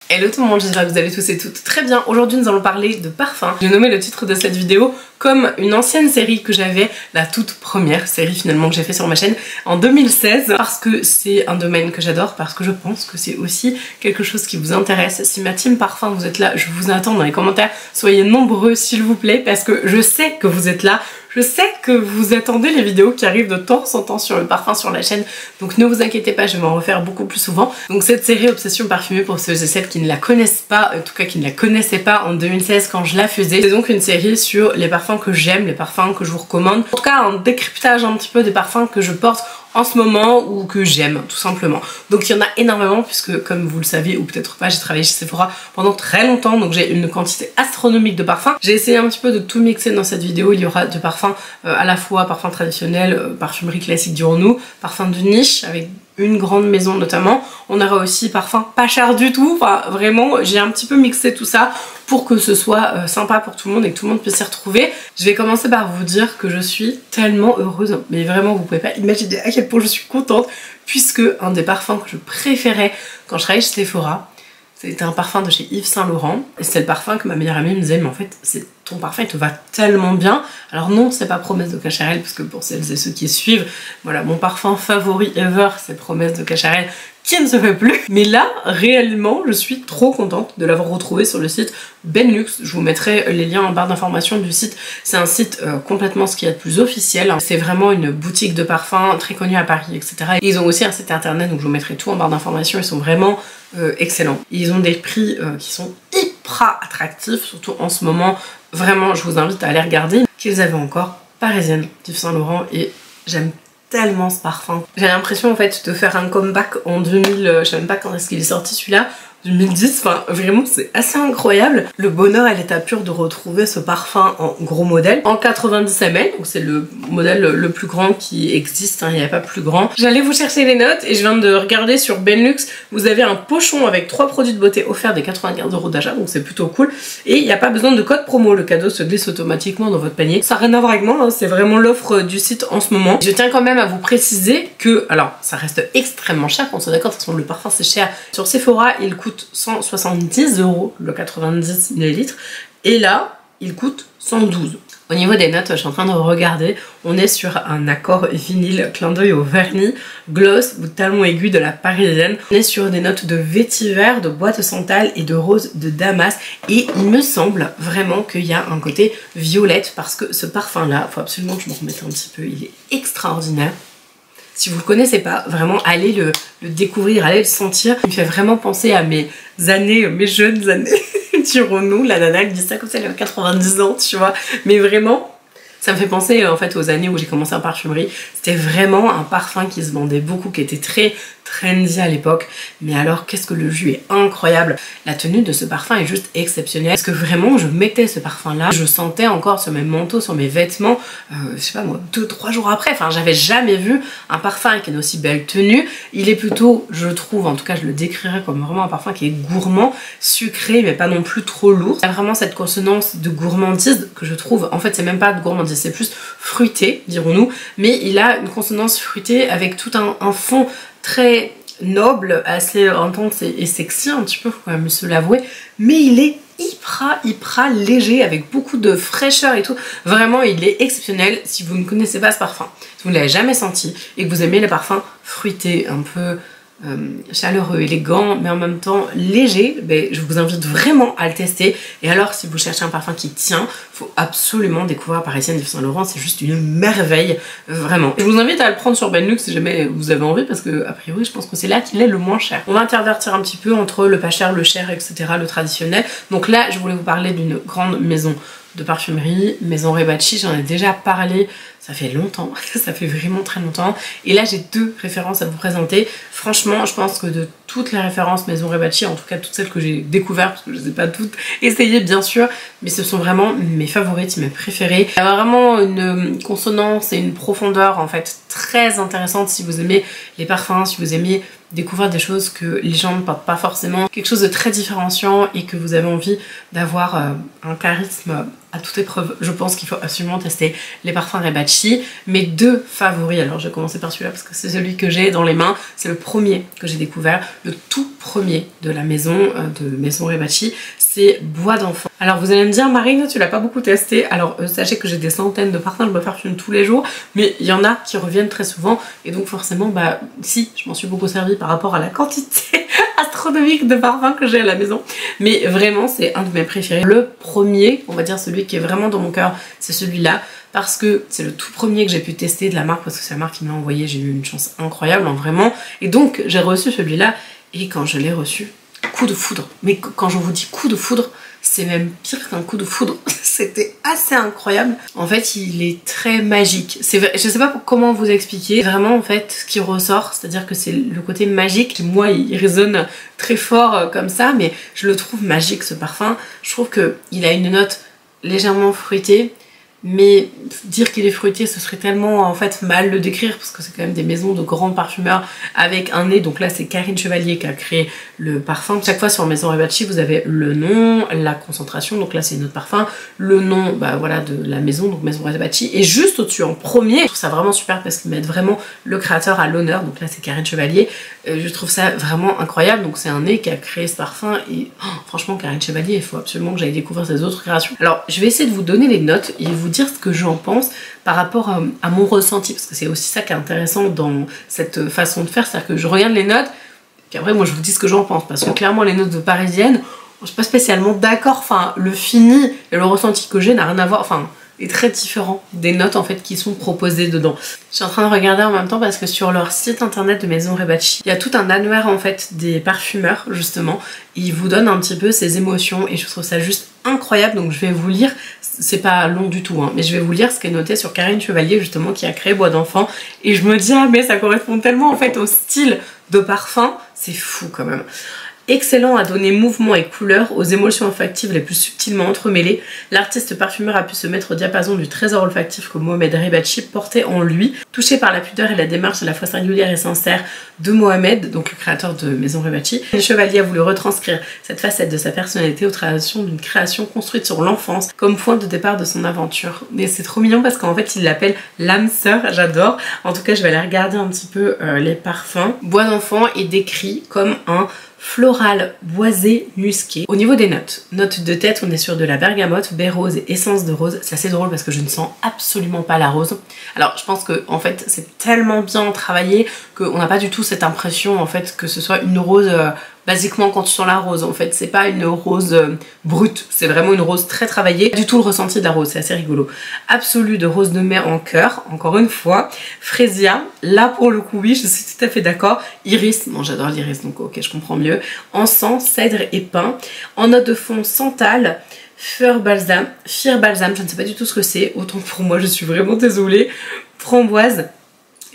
Hello tout le monde, j'espère que vous allez tous et toutes très bien. Aujourd'hui nous allons parler de parfum. J'ai nommé le titre de cette vidéo comme une ancienne série que j'avais, la toute première série finalement que j'ai fait sur ma chaîne en 2016, parce que c'est un domaine que j'adore, parce que je pense que c'est aussi quelque chose qui vous intéresse. Si ma team parfum vous êtes là, je vous attends dans les commentaires, soyez nombreux s'il vous plaît, parce que je sais que vous êtes là. Je sais que vous attendez les vidéos qui arrivent de temps en temps sur le parfum sur la chaîne, donc ne vous inquiétez pas, je vais en refaire beaucoup plus souvent. Donc cette série Obsession Parfumée, pour ceux et celles qui ne la connaissent pas, en tout cas qui ne la connaissaient pas en 2016 quand je la faisais, c'est donc une série sur les parfums que j'aime, les parfums que je vous recommande. En tout cas un décryptage un petit peu des parfums que je porte en ce moment ou que j'aime tout simplement. Donc il y en a énormément puisque comme vous le savez ou peut-être pas, j'ai travaillé chez Sephora pendant très longtemps, donc j'ai une quantité astronomique de parfums. J'ai essayé un petit peu de tout mixer dans cette vidéo. Il y aura de parfums à la fois parfums traditionnels, parfumerie classique dirons-nous, parfums de niche avec une grande maison notamment. On aura aussi parfums pas chers du tout, enfin vraiment j'ai un petit peu mixé tout ça pour que ce soit sympa pour tout le monde et que tout le monde puisse s'y retrouver. Je vais commencer par vous dire que je suis tellement heureuse, mais vraiment vous pouvez pas imaginer à quel point je suis contente, puisque un des parfums que je préférais quand je travaillais chez Sephora, c'était un parfum de chez Yves Saint Laurent, et c'est le parfum que ma meilleure amie me disait mais en fait ton parfum il te va tellement bien. Alors non, c'est pas Promesse de Cacharel, parce que pour celles et ceux qui suivent, voilà, mon parfum favori ever c'est Promesse de Cacharel, qui ne se fait plus. Mais là, réellement, je suis trop contente de l'avoir retrouvé sur le site Benlux. Je vous mettrai les liens en barre d'information du site. C'est un site complètement ce qu'il y a de plus officiel. C'est vraiment une boutique de parfums très connue à Paris, etc. Et ils ont aussi un site internet, donc je vous mettrai tout en barre d'information. Ils sont vraiment excellents. Ils ont des prix qui sont hyper attractifs, surtout en ce moment. Vraiment, je vous invite à aller regarder. Qu'ils avaient encore Parisienne d'Yves Saint Laurent, et j'aime tellement ce parfum. J'ai l'impression en fait de faire un comeback en 2000, je sais même pas quand est-ce qu'il est sorti celui-là, 2010, enfin vraiment c'est assez incroyable. Le bonheur et l'état pur de retrouver ce parfum en gros modèle, en 90 ml, donc c'est le modèle le plus grand qui existe, hein, il n'y a pas plus grand. J'allais vous chercher les notes et je viens de regarder sur Benlux, vous avez un pochon avec 3 produits de beauté offerts des 95 € d'achat, donc c'est plutôt cool. Et il n'y a pas besoin de code promo, le cadeau se glisse automatiquement dans votre panier. Ça n'a rien à voir avec moi, hein, c'est vraiment l'offre du site en ce moment. Je tiens quand même à vous préciser que, alors ça reste extrêmement cher, on soit d'accord, de toute façon le parfum c'est cher. Sur Sephora il coûte 170 € le 90 ml, et là il coûte 112. Au niveau des notes, je suis en train de regarder, on est sur un accord vinyle, clin d'œil au vernis, gloss ou talon aigu de la Parisienne. On est sur des notes de vétiver, de bois de santal et de rose de Damas, et il me semble vraiment qu'il y a un côté violette, parce que ce parfum là, faut absolument que je me remette un petit peu, il est extraordinaire. Si vous le connaissez pas, vraiment allez le découvrir, allez le sentir. Il me fait vraiment penser à mes années, mes jeunes années, dirons-nous. La nana qui dit ça comme ça, elle a 90 ans, tu vois. Mais vraiment, ça me fait penser en fait aux années où j'ai commencé en parfumerie. C'était vraiment un parfum qui se vendait beaucoup, qui était très trendy à l'époque. Mais alors qu'est-ce que le jus est incroyable. La tenue de ce parfum est juste exceptionnelle. Parce que vraiment je mettais ce parfum là, je sentais encore sur mes manteaux, sur mes vêtements, je sais pas moi, 2-3 jours après. Enfin j'avais jamais vu un parfum avec une aussi belle tenue. Il est plutôt, je trouve, en tout cas je le décrirais comme vraiment un parfum qui est gourmand, sucré mais pas non plus trop lourd. Il y a vraiment cette consonance de gourmandise que je trouve, en fait c'est même pas de gourmandise, c'est plus fruité dirons-nous, mais il a une consonance fruitée avec tout un fond très noble, assez intense et sexy un petit peu, faut quand même se l'avouer, mais il est hyper léger avec beaucoup de fraîcheur et tout. Vraiment il est exceptionnel. Si vous ne connaissez pas ce parfum, si vous ne l'avez jamais senti et que vous aimez les parfums fruités, un peu chaleureux, élégant, mais en même temps léger, ben, je vous invite vraiment à le tester. Et alors si vous cherchez un parfum qui tient, faut absolument découvrir Parisienne d'Yves Saint Laurent, c'est juste une merveille, vraiment. Je vous invite à le prendre sur Benlux si jamais vous avez envie, parce que a priori je pense que c'est là qu'il est le moins cher. On va intervertir un petit peu entre le pas cher, le cher, etc., le traditionnel. Donc là je voulais vous parler d'une grande maison de parfumerie, Maison Rebacci, j'en ai déjà parlé, ça fait longtemps, ça fait vraiment très longtemps, et là j'ai 2 références à vous présenter. Franchement je pense que de toutes les références Maison Rebacci, en tout cas toutes celles que j'ai découvertes, parce que je les ai pas toutes essayées bien sûr, mais ce sont vraiment mes favorites, mes préférées. Il y a vraiment une consonance et une profondeur en fait très intéressante si vous aimez les parfums, si vous aimez découvrir des choses que les gens ne portent pas forcément, quelque chose de très différenciant et que vous avez envie d'avoir un charisme à toute épreuve, je pense qu'il faut absolument tester les parfums Rebaci. Mes deux favoris, alors je vais commencer par celui-là parce que c'est celui que j'ai dans les mains, c'est le premier que j'ai découvert, le tout premier de la maison Rebaci, c'est Bois d'enfant. Alors vous allez me dire, Marine, tu l'as pas beaucoup testé. Alors sachez que j'ai des centaines de parfums, je me parfume tous les jours, mais il y en a qui reviennent très souvent, et donc forcément, bah si, je m'en suis beaucoup servi par rapport à la quantité astronomique de parfums que j'ai à la maison. Mais vraiment, c'est un de mes préférés. Le premier, on va dire celui qui est vraiment dans mon cœur, c'est celui-là, parce que c'est le tout premier que j'ai pu tester de la marque, parce que c'est la marque qui me l'a envoyé, j'ai eu une chance incroyable, hein, vraiment. Et donc, j'ai reçu celui-là, et quand je l'ai reçu, coup de foudre. Mais quand je vous dis coup de foudre, c'est même pire qu'un coup de foudre. C'était assez incroyable. En fait, il est très magique. Je sais pas comment vous expliquer. Vraiment, en fait, ce qui ressort, c'est-à-dire que c'est le côté magique. Moi, il résonne très fort comme ça, mais je le trouve magique, ce parfum. Je trouve qu'il a une note légèrement fruitée, mais dire qu'il est fruité, ce serait tellement en fait mal le décrire, parce que c'est quand même des maisons de grands parfumeurs avec un nez. Donc là, c'est Karine Chevalier qui a créé le parfum. Chaque fois sur Maison Rebaci, vous avez le nom, la concentration, donc là c'est notre parfum, le nom, bah voilà, de la maison, donc Maison Rebaci, et juste au-dessus en premier, je trouve ça vraiment super parce qu'ils mettent vraiment le créateur à l'honneur. Donc là c'est Karine Chevalier, je trouve ça vraiment incroyable. Donc c'est un nez qui a créé ce parfum, et franchement Karine Chevalier, il faut absolument que j'aille découvrir ses autres créations. Alors je vais essayer de vous donner les notes et vous dire ce que j'en pense par rapport à mon ressenti, parce que c'est aussi ça qui est intéressant dans cette façon de faire, c'est-à-dire que je regarde les notes, puis après moi je vous dis ce que j'en pense, parce que clairement les notes de parisienne, je suis pas spécialement d'accord, enfin le fini et le ressenti que j'ai n'a rien à voir, enfin est très différent des notes en fait qui sont proposées dedans. Je suis en train de regarder en même temps parce que sur leur site internet de Maison Rebaci, il y a tout un annuaire en fait des parfumeurs justement, ils vous donnent un petit peu ces émotions et je trouve ça juste incroyable. Donc je vais vous lire, c'est pas long du tout hein, mais je vais vous lire ce qui est noté sur Karine Chevalier justement, qui a créé Bois d'enfant, et je me dis ah mais ça correspond tellement en fait au style de parfum, c'est fou quand même. Excellent à donner mouvement et couleur aux émotions olfactives les plus subtilement entremêlées, l'artiste parfumeur a pu se mettre au diapason du trésor olfactif que Mohamed Rebaci portait en lui. Touché par la pudeur et la démarche à la fois singulière et sincère de Mohamed, donc le créateur de Maison Rebaci, le Chevalier a voulu retranscrire cette facette de sa personnalité au travers d'une création construite sur l'enfance comme point de départ de son aventure. Mais c'est trop mignon parce qu'en fait il l'appelle l'âme sœur, j'adore. En tout cas je vais aller regarder un petit peu les parfums. Bois d'enfant est décrit comme un floral, boisé, musqué. Au niveau des notes de tête, on est sur de la bergamote, baie rose et essence de rose. C'est assez drôle parce que je ne sens absolument pas la rose. Alors je pense que en fait c'est tellement bien travaillé qu'on n'a pas du tout cette impression en fait que ce soit une rose basiquement quand tu sens la rose. En fait c'est pas une rose brute, c'est vraiment une rose très travaillée. Pas du tout le ressenti de la rose, c'est assez rigolo. Absolu de rose de mer en cœur, encore une fois. Frésia, là pour le coup oui, je suis tout à fait d'accord. Iris, bon j'adore l'iris donc ok je comprends mieux. Encens, cèdre et pin. En note de fond, santal, fir balsam, je ne sais pas du tout ce que c'est, autant pour moi je suis vraiment désolée. Framboise,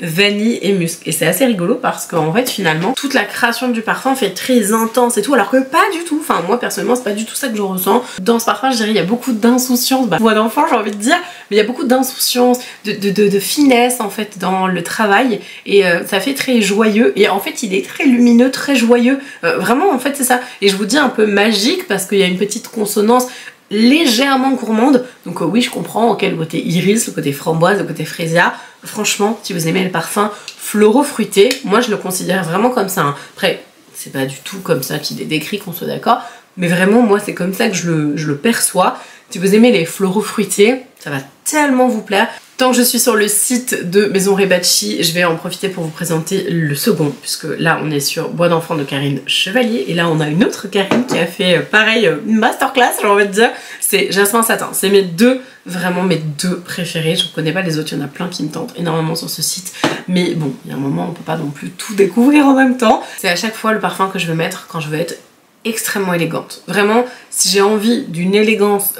vanille et musc. Et c'est assez rigolo parce qu'en fait finalement toute la création du parfum fait très intense et tout, alors que pas du tout, enfin moi personnellement c'est pas du tout ça que je ressens dans ce parfum. Je dirais il y a beaucoup d'insouciance, Bois d'enfant j'ai envie de dire, mais il y a beaucoup d'insouciance, de finesse en fait dans le travail, et ça fait très joyeux, et en fait il est très lumineux, très joyeux, vraiment en fait c'est ça, et je vous dis un peu magique parce qu'il y a une petite consonance légèrement gourmande, donc oui je comprends, ok, le côté iris, le côté framboise, le côté frésia. Franchement si vous aimez le parfum floraux fruité, moi je le considère vraiment comme ça hein. Après c'est pas du tout comme ça qu'il est décrit, qu'on soit d'accord, mais vraiment moi c'est comme ça que je le perçois. Si vous aimez les floraux fruités, ça va tellement vous plaire. Tant que je suis sur le site de Maison Rebaci, je vais en profiter pour vous présenter le second, puisque là on est sur Bois d'enfant de Karine Chevalier, et là on a une autre Karine qui a fait pareil, une masterclass j'ai envie de dire, c'est Jasmin Satin. C'est vraiment mes deux préférés, je ne connais pas les autres, il y en a plein qui me tentent énormément sur ce site, mais bon, il y a un moment on peut pas non plus tout découvrir en même temps. C'est à chaque fois le parfum que je veux mettre quand je veux être extrêmement élégante. Vraiment, si j'ai envie d'une élégance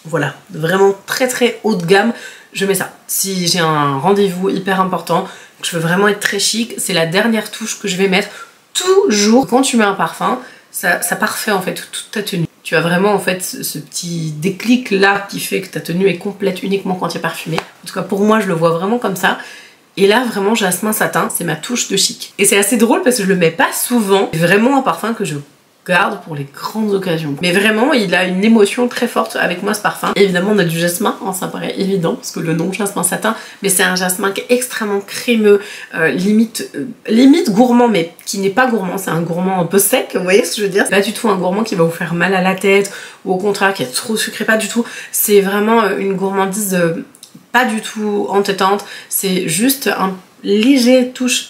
voilà, vraiment très très haut de gamme, je mets ça. Si j'ai un rendez-vous hyper important, que je veux vraiment être très chic, c'est la dernière touche que je vais mettre toujours. Quand tu mets un parfum, ça parfait en fait toute ta tenue. Tu as vraiment en fait ce petit déclic là qui fait que ta tenue est complète uniquement quand tu es parfumée. En tout cas pour moi je le vois vraiment comme ça. Et là vraiment Jasmin Satin, c'est ma touche de chic. Et c'est assez drôle parce que je le mets pas souvent. C'est vraiment un parfum que je garde pour les grandes occasions. Mais vraiment, il a une émotion très forte avec moi ce parfum. Et évidemment, on a du jasmin, hein, ça paraît évident parce que le nom jasmin satin, mais c'est un jasmin qui est extrêmement crémeux, limite gourmand, mais qui n'est pas gourmand, c'est un gourmand un peu sec, vous voyez ce que je veux dire? C'est pas du tout un gourmand qui va vous faire mal à la tête ou au contraire qui est trop sucré, pas du tout. C'est vraiment une gourmandise pas du tout entêtante, c'est juste un léger touche.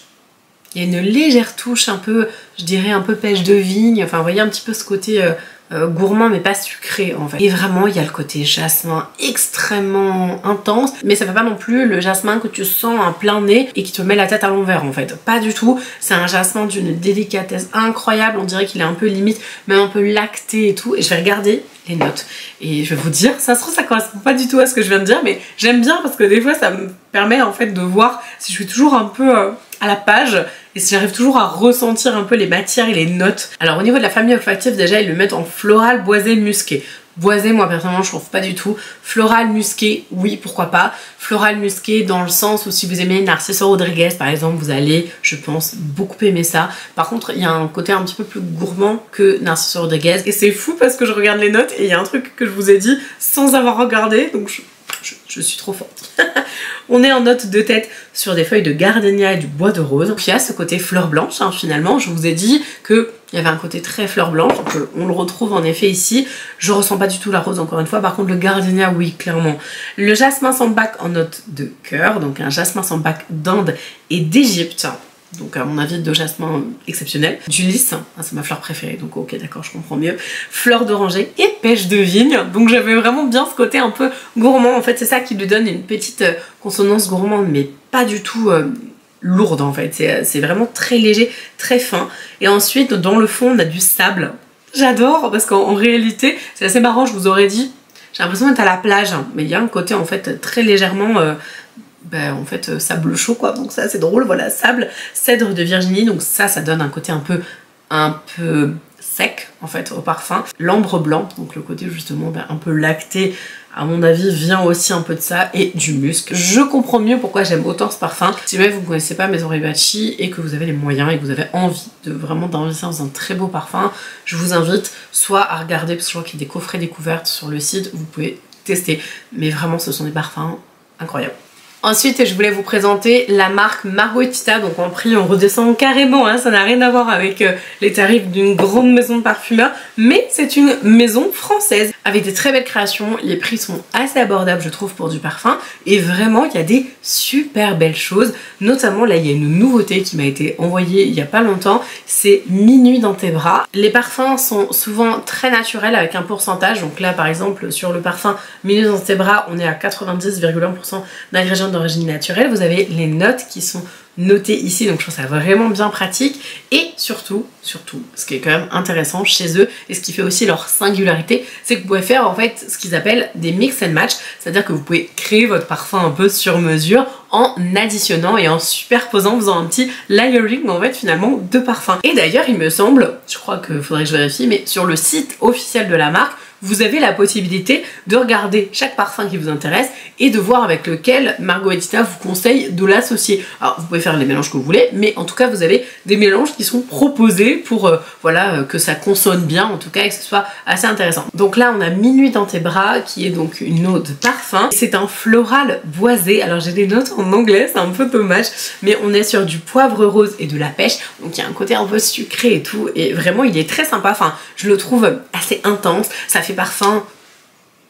Il y a une légère touche un peu, je dirais un peu pêche de vigne, enfin vous voyez un petit peu ce côté gourmand mais pas sucré en fait. Et vraiment il y a le côté jasmin extrêmement intense, mais ça fait pas non plus le jasmin que tu sens un plein nez et qui te met la tête à l'envers en fait. Pas du tout, c'est un jasmin d'une délicatesse incroyable, on dirait qu'il est un peu limite, même un peu lacté et tout. Et je vais regarder les notes et je vais vous dire, ça se trouve ça correspond pas du tout à ce que je viens de dire, mais j'aime bien parce que des fois ça me permet en fait de voir si je suis toujours un peu à la page et si j'arrive toujours à ressentir un peu les matières et les notes. Alors au niveau de la famille olfactive, déjà ils le mettent en floral, boisé, musqué. Boisé, moi personnellement je trouve pas du tout. Floral, musqué, oui pourquoi pas. Floral, musqué dans le sens où si vous aimez Narciso Rodriguez par exemple, vous allez, je pense, beaucoup aimer ça. Par contre il y a un côté un petit peu plus gourmand que Narciso Rodriguez. Et c'est fou parce que je regarde les notes et il y a un truc que je vous ai dit sans avoir regardé, donc je suis trop forte. On est en note de tête sur des feuilles de gardénia et du bois de rose. Donc il y a ce côté fleur blanche, hein, finalement. Je vous ai dit qu'il y avait un côté très fleur blanche, donc on le retrouve en effet ici. Je ressens pas du tout la rose encore une fois, par contre le gardénia, oui, clairement. Le jasmin sambac en note de cœur, donc un jasmin sambac d'Inde et d'Égypte. Donc à mon avis de jasmin exceptionnel. Du lys, hein, c'est ma fleur préférée, donc ok d'accord, je comprends mieux. Fleur d'oranger et pêche de vigne, donc j'avais vraiment bien ce côté un peu gourmand, en fait c'est ça qui lui donne une petite consonance gourmande, mais pas du tout lourde en fait, c'est vraiment très léger, très fin. Et ensuite dans le fond on a du sable, j'adore parce qu'en réalité c'est assez marrant, je vous aurais dit, j'ai l'impression d'être à la plage, hein, mais il y a un côté en fait très légèrement... en fait sable chaud quoi, donc ça c'est drôle, voilà, sable, cèdre de Virginie, donc ça donne un côté un peu sec en fait au parfum. L'ambre blanc, donc le côté justement un peu lacté, à mon avis vient aussi un peu de ça, et du musc. Je comprends mieux pourquoi j'aime autant ce parfum. Si jamais vous ne connaissez pas Maison Ribacci et que vous avez les moyens et que vous avez envie de vraiment d'investir dans un très beau parfum, je vous invite soit à regarder, parce que je crois qu'il y a des coffrets découvertes sur le site, vous pouvez tester, mais vraiment ce sont des parfums incroyables. Ensuite, je voulais vous présenter la marque Margotita, donc en prix on redescend carrément, hein, ça n'a rien à voir avec les tarifs d'une grande maison de parfumeurs, mais c'est une maison française avec des très belles créations, les prix sont assez abordables je trouve pour du parfum, et vraiment il y a des super belles choses, notamment là il y a une nouveauté qui m'a été envoyée il y a pas longtemps, c'est Minuit dans tes bras. Les parfums sont souvent très naturels avec un pourcentage, donc là par exemple sur le parfum Minuit dans tes bras on est à 90,1% d'ingrédients d'origine naturelle, vous avez les notes qui sont notées ici, donc je trouve ça vraiment bien pratique. Et surtout, ce qui est quand même intéressant chez eux et ce qui fait aussi leur singularité, c'est que vous pouvez faire en fait ce qu'ils appellent des mix and match, c'est-à-dire que vous pouvez créer votre parfum un peu sur mesure en additionnant et en superposant, en faisant un petit layering en fait finalement de parfums. Et d'ailleurs il me semble, je crois qu'il faudrait que je vérifie, mais sur le site officiel de la marque, vous avez la possibilité de regarder chaque parfum qui vous intéresse et de voir avec lequel Margotita vous conseille de l'associer. Alors vous pouvez faire les mélanges que vous voulez, mais en tout cas vous avez des mélanges qui sont proposés pour voilà, que ça consonne bien en tout cas et que ce soit assez intéressant. Donc là on a Minuit dans tes bras qui est donc une eau de parfum. C'est un floral boisé, alors j'ai des notes en anglais, c'est un peu dommage, mais on est sur du poivre rose et de la pêche, donc il y a un côté un peu sucré et tout, et vraiment il est très sympa, enfin je le trouve assez intense, ça fait parfum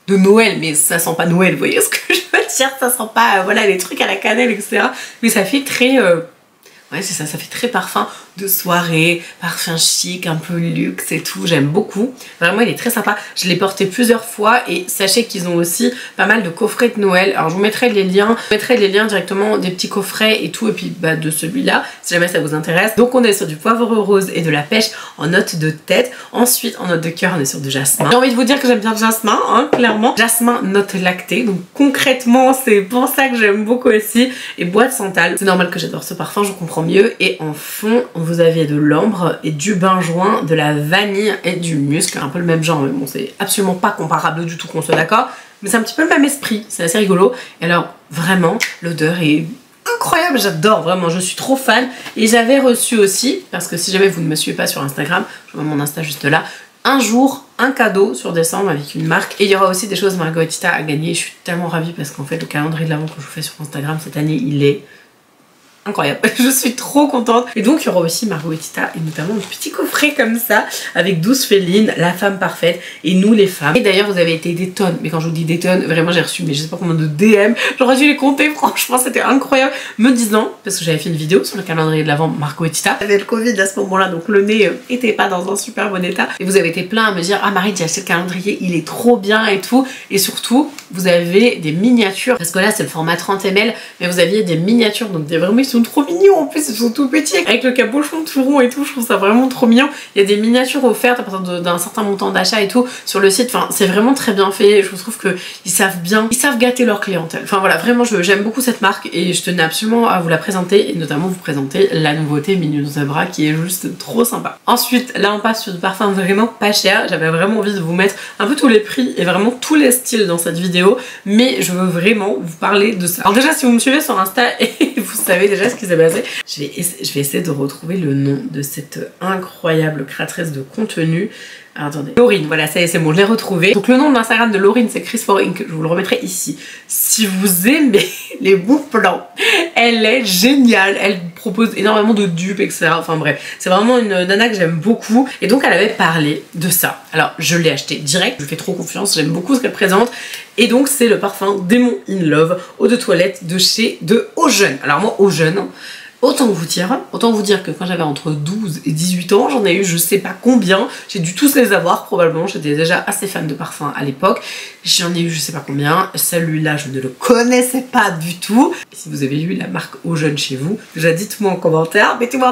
de Noël, mais ça sent pas Noël, vous voyez ce que je veux dire, ça sent pas voilà les trucs à la cannelle etc, mais ça fait très ouais c'est ça, ça fait très parfum de soirée, parfum chic, un peu luxe et tout, j'aime beaucoup. Vraiment il est très sympa, je l'ai porté plusieurs fois et sachez qu'ils ont aussi pas mal de coffrets de Noël. Alors je vous mettrai les liens, directement des petits coffrets et tout, et puis bah, de celui-là si jamais ça vous intéresse. Donc on est sur du poivre rose et de la pêche en note de tête. Ensuite en note de cœur on est sur du jasmin. J'ai envie de vous dire que j'aime bien le jasmin, hein, clairement. Jasmin note lactée, donc concrètement c'est pour ça que j'aime beaucoup aussi. Et bois de santal, c'est normal que j'adore ce parfum, je comprends mieux. Et en fond vous avez de l'ambre et du benjoin, de la vanille et du musc, un peu le même genre, mais bon c'est absolument pas comparable du tout qu'on soit d'accord, mais c'est un petit peu le même esprit, c'est assez rigolo. Et alors vraiment l'odeur est incroyable, j'adore vraiment, je suis trop fan. Et j'avais reçu aussi, parce que si jamais vous ne me suivez pas sur Instagram, je vous mets mon Insta juste là, un jour un cadeau sur décembre avec une marque, et il y aura aussi des choses Margotita à gagner. Je suis tellement ravie parce qu'en fait le calendrier de l'avant que je vous fais sur Instagram cette année, il est incroyable, je suis trop contente. Et donc il y aura aussi Margotita et notamment un petit coffret comme ça avec 12 félines, la femme parfaite et nous les femmes. Et d'ailleurs vous avez été des tonnes, mais quand je vous dis des tonnes, vraiment j'ai reçu mais je sais pas combien de DM, j'aurais dû les compter, franchement c'était incroyable, me disant, parce que j'avais fait une vidéo sur le calendrier de l'avant Margotita, j'avais le Covid à ce moment là donc le nez était pas dans un super bon état, et vous avez été plein à me dire ah Marie j'ai acheté le calendrier, il est trop bien et tout, et surtout vous avez des miniatures, parce que là c'est le format 30 ml, mais vous aviez des miniatures, donc des vraiment ils sont trop mignons en plus, ils sont tout petits avec le cabochon tout rond et tout, je trouve ça vraiment trop mignon. Il y a des miniatures offertes à partir d'un certain montant d'achat et tout sur le site, enfin c'est vraiment très bien fait, je trouve que ils savent bien, ils savent gâter leur clientèle. Enfin voilà, vraiment j'aime beaucoup cette marque et je tenais absolument à vous la présenter et notamment vous présenter la nouveauté Mignon Zebra qui est juste trop sympa. Ensuite là on passe sur du parfum vraiment pas cher, j'avais vraiment envie de vous mettre un peu tous les prix et vraiment tous les styles dans cette vidéo, mais je veux vraiment vous parler de ça. Alors déjà si vous me suivez sur Insta et vous savez déjà ce qui s'est passé, je vais essayer de retrouver le nom de cette incroyable créatrice de contenu. Alors, attendez, Laurine, voilà, ça y est, c'est bon, je l'ai retrouvé. Donc le nom de l'Instagram de Laurine, c'est Chris for Ink, je vous le remettrai ici. Si vous aimez les beaux plans, elle est géniale, elle propose énormément de dupes, etc. Enfin bref, c'est vraiment une nana que j'aime beaucoup. Et donc elle avait parlé de ça. Alors je l'ai acheté direct, je lui fais trop confiance, j'aime beaucoup ce qu'elle présente. Et donc c'est le parfum Demon in Love, eau de toilette de chez Eau Jeune. Alors moi, Eau Jeune, autant vous dire que quand j'avais entre 12 et 18 ans, j'en ai eu je sais pas combien, j'ai dû tous les avoir probablement, j'étais déjà assez fan de parfums à l'époque, j'en ai eu je sais pas combien, celui-là je ne le connaissais pas du tout. Et si vous avez eu la marque Eau Jeune chez vous, déjà dites-moi en commentaire, mettez-moi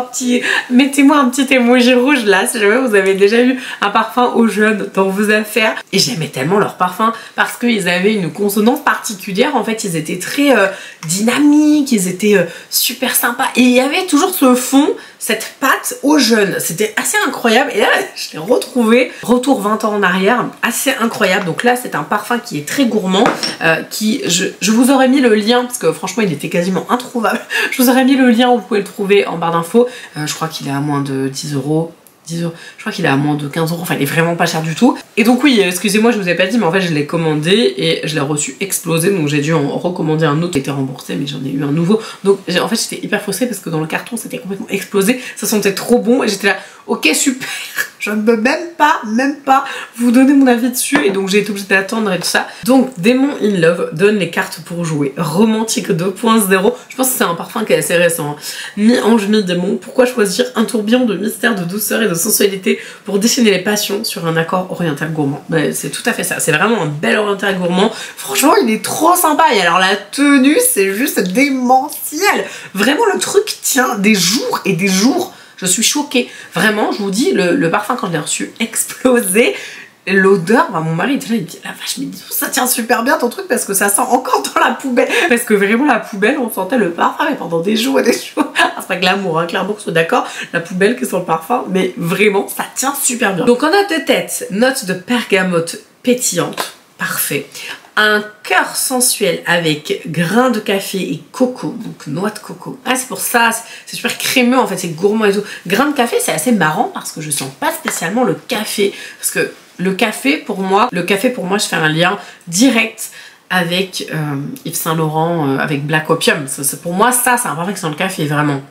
un petit emoji rouge là si jamais vous avez déjà eu un parfum Eau Jeune dans vos affaires. Et j'aimais tellement leur parfum parce qu'ils avaient une consonance particulière, en fait ils étaient très dynamiques, ils étaient super sympas. Et il y avait toujours ce fond, cette pâte Eau Jeune, c'était assez incroyable. Et là, je l'ai retrouvé, retour 20 ans en arrière, assez incroyable. Donc là, c'est un parfum qui est très gourmand, je vous aurais mis le lien, parce que franchement, il était quasiment introuvable. Je vous aurais mis le lien, vous pouvez le trouver en barre d'infos. Je crois qu'il est à moins de 10 €. Je crois qu'il est à moins de 15 €, enfin il est vraiment pas cher du tout. Et donc oui, excusez-moi je vous ai pas dit, mais en fait je l'ai commandé et je l'ai reçu explosé, donc j'ai dû en recommander un autre qui a été remboursé, mais j'en ai eu un nouveau. Donc en fait j'étais hyper frustrée parce que dans le carton c'était complètement explosé, ça sentait trop bon et j'étais là, ok super, je ne peux même pas vous donner mon avis dessus, et donc j'ai été obligée d'attendre et tout ça. Donc Demon in Love donne les cartes pour jouer, romantique 2.0, je pense que c'est un parfum qui est assez récent, hein. Mi-ange, mi-démon, pourquoi choisir un tourbillon de mystère, de douceur et de sensualité pour dessiner les passions sur un accord oriental gourmand. Ben, c'est tout à fait ça, c'est vraiment un bel oriental gourmand, franchement il est trop sympa, et alors la tenue c'est juste démentiel, vraiment le truc tient des jours et des jours. Je suis choquée, vraiment, je vous dis, le parfum quand je l'ai reçu explosé, l'odeur, bah mon mari était là, il me dit la vache, mais ça tient super bien ton truc parce que ça sent encore dans la poubelle. Parce que vraiment la poubelle, on sentait le parfum mais pendant des jours et des jours. Ah, c'est pas que l'amour, hein, clairement que je sois d'accord, la poubelle qui sent le parfum, mais vraiment ça tient super bien. Donc en note de tête, note de bergamote pétillante, parfait. Un cœur sensuel avec grains de café et coco, donc noix de coco. Ah c'est pour ça, c'est super crémeux en fait, c'est gourmand et tout. Grains de café c'est assez marrant parce que je sens pas spécialement le café, parce que le café pour moi je fais un lien direct avec Yves Saint Laurent, avec Black Opium. Pour moi ça c'est un parfum qui sent le café vraiment.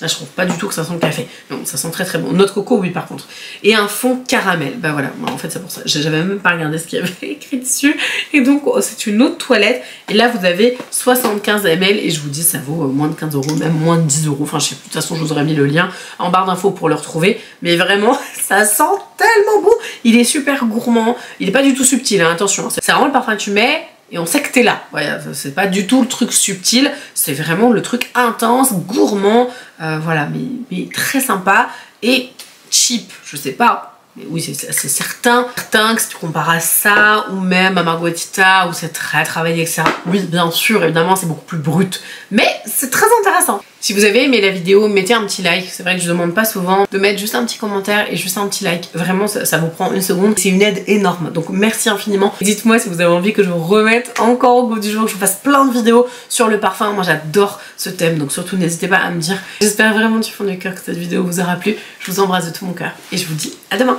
Là je trouve pas du tout que ça sent le café. Non, ça sent très très bon. Noix de coco oui par contre. Et un fond caramel. Bah voilà, en fait c'est pour ça. J'avais même pas regardé ce qu'il y avait écrit dessus. Et donc c'est une eau de toilette. Et là vous avez 75 ml et je vous dis ça vaut moins de 15 €, même moins de 10 €. Enfin je sais plus, de toute façon je vous aurais mis le lien en barre d'infos pour le retrouver. Mais vraiment ça sent tellement bon. Il est super gourmand. Il est pas du tout subtil, hein, attention. C'est vraiment le parfum que tu mets et on sait que t'es là. Voilà, c'est pas du tout le truc subtil, c'est vraiment le truc intense, gourmand, voilà, mais très sympa et cheap, je sais pas. Mais oui, c'est certain que si tu compares à ça, ou même à Margotita, où c'est très travaillé, etc. Oui, bien sûr, évidemment, c'est beaucoup plus brut. Mais c'est très intéressant. Si vous avez aimé la vidéo, mettez un petit like. C'est vrai que je demande pas souvent de mettre juste un petit commentaire et juste un petit like. Vraiment, ça vous prend une seconde. C'est une aide énorme. Donc merci infiniment. Dites-moi si vous avez envie que je vous remette encore au goût du jour, que je vous fasse plein de vidéos sur le parfum. Moi j'adore ce thème, donc surtout n'hésitez pas à me dire. J'espère vraiment du fond du cœur que cette vidéo vous aura plu. Je vous embrasse de tout mon cœur et je vous dis à demain.